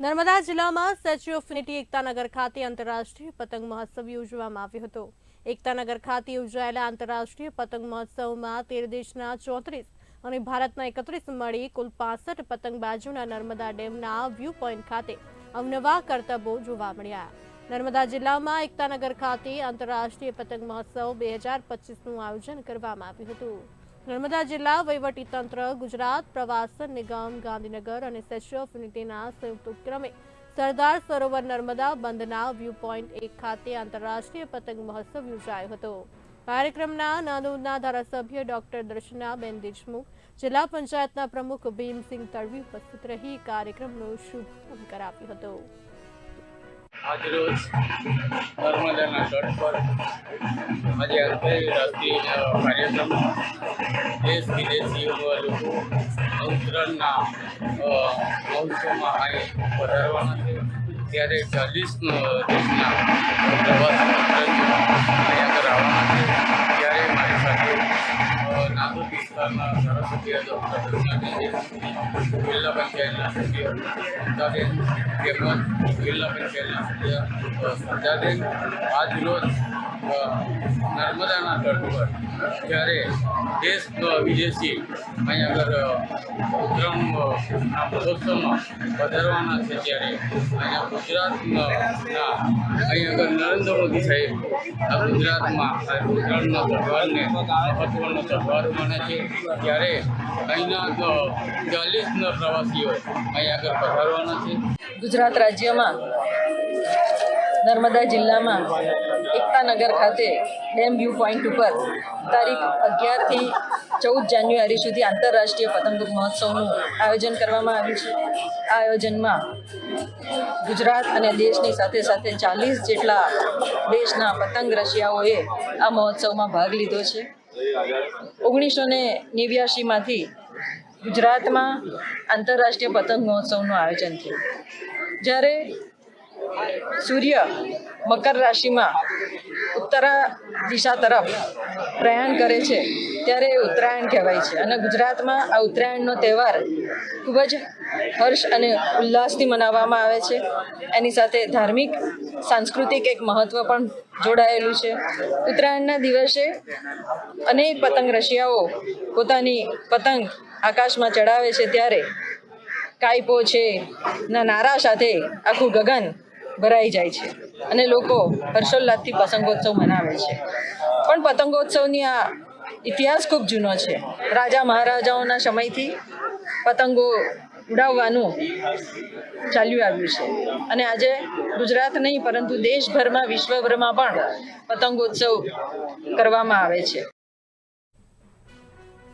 નર્મદા જિલ્લામાં statue of unity Ektanagar ખાતે આંતરરાષ્ટ્રીય પતંગ મહોત્સવ યોજવામાં આવ્યો હતો। એકતાનગર ખાતે યોજાયેલા આંતરરાષ્ટ્રીય પતંગ મહોત્સવમાં 13 દેશના 34 અને ભારતના 31 મળી કુલ 65 પતંગબાજોના નર્મદા ડેમના વ્યૂ પોઈન્ટ ખાતે અવનવા કરતબો જોવા મળ્યા। નર્મદા જિલ્લામાં એકતાનગર ખાતે આંતરરાષ્ટ્રીય પતંગ મહોત્સવ 2025નું આયોજન કરવામાં આવ્યું હતું। નર્મદા જિલ્લા વહીવટીતંત્ર, ગુજરાત પ્રવાસન નિગમ, ગાંધીનગર અને સ્ટેચ્યુ ઓફ યુનિટીના સંયુક્ત ઉપક્રમે સરદાર સરોવર નર્મદા બંધના વ્યૂ પોઈન્ટ 1 ખાતે આંતરરાષ્ટ્રીય પતંગ મહોત્સવ યોજાયો હતો। કાર્યક્રમના નાંદોદના ધારાસભ્ય ડોક્ટર દર્શનાબેન દેશમુખ, જિલ્લા પંચાયતના પ્રમુખ ભીમસિંહ તડવી ઉપસ્થિત રહી કાર્યક્રમનો શુભારંભ કરાવ્યો હતો। આજરોજ નર્મદાના તટ પર આજે આંતરરાષ્ટ્રીય કાર્યક્રમ દેશ વિદેશીઓ લોકો ઉત્તરાયણના મહોત્સવમાં આવી પધારવાના છે, ત્યારે 40 દેશના પ્રવાસી અહીંયા આવવાના છે। ત્યારે મારી સાથે નાંદોદ વિસ્તારના ધારાસભ્ય ડૉક્ટર દર્શનાબેન, જિલ્લા પંચાયતના સભ્ય મમતાબેન તેમજ જિલ્લા પંચાયતના સભ્ય સજાબેન આજરોજ નર્મદાના તટ પર જ્યારે દેશ વિદેશી અહીંયા આગળ ઉત્તરાયણના મહોત્સવમાં પધારવાના છે, ત્યારે અહીંયા ગુજરાતના અહીંયા આગળ નરેન્દ્ર મોદી સાહેબ આ ગુજરાતમાં ઉત્તરાયણના તહેવારને મહત્વનો તહેવાર માને છે, ત્યારે અહીંના 40 પ્રવાસીઓ અહીંયા આગળ પધારવાના છે। ગુજરાત રાજ્યમાં નર્મદા જિલ્લામાં એકતાનગર ખાતે ડેમ વ્યૂ પોઈન્ટ ઉપર તારીખ 11 થી 14 જાન્યુઆરી સુધી આંતરરાષ્ટ્રીય પતંગ મહોત્સવનું આયોજન કરવામાં આવ્યું છે। આ આયોજનમાં ગુજરાત અને દેશની સાથે સાથે 40 જેટલા દેશના પતંગ રસિયાઓએ આ મહોત્સવમાં ભાગ લીધો છે। 1989માંથી ગુજરાતમાં આંતરરાષ્ટ્રીય પતંગ મહોત્સવનું આયોજન થયું, જ્યારે સૂર્ય મકર રાશિમાં ઉત્તર દિશા તરફ પ્રયાણ કરે છે ત્યારે ઉત્તરાયણ કહેવાય છે, અને ગુજરાતમાં આ ઉત્તરાયણનો તહેવાર ખૂબ જ હર્ષ અને ઉલ્લાસથી મનાવવામાં આવે છે। એની સાથે ધાર્મિક સાંસ્કૃતિક એક મહત્ત્વ પણ જોડાયેલું છે। ઉત્તરાયણના દિવસે અનેક પતંગ રસિયાઓ પોતાની પતંગ આકાશમાં ચડાવે છે, ત્યારે કાયપો છે ના નારા સાથે આખું ગગન ભરાઈ જાય છે અને લોકો હર્ષોલ્લાસથી પતંગોત્સવ મનાવે છે। પણ પતંગોત્સવની આ ઇતિહાસ ખૂબ જૂનો છે। રાજા મહારાજાઓના સમયથી પતંગો ઉડાવવાનું ચાલ્યું આવ્યું છે, અને આજે ગુજરાત નહીં પરંતુ દેશભરમાં, વિશ્વભરમાં પણ પતંગોત્સવ કરવામાં આવે છે।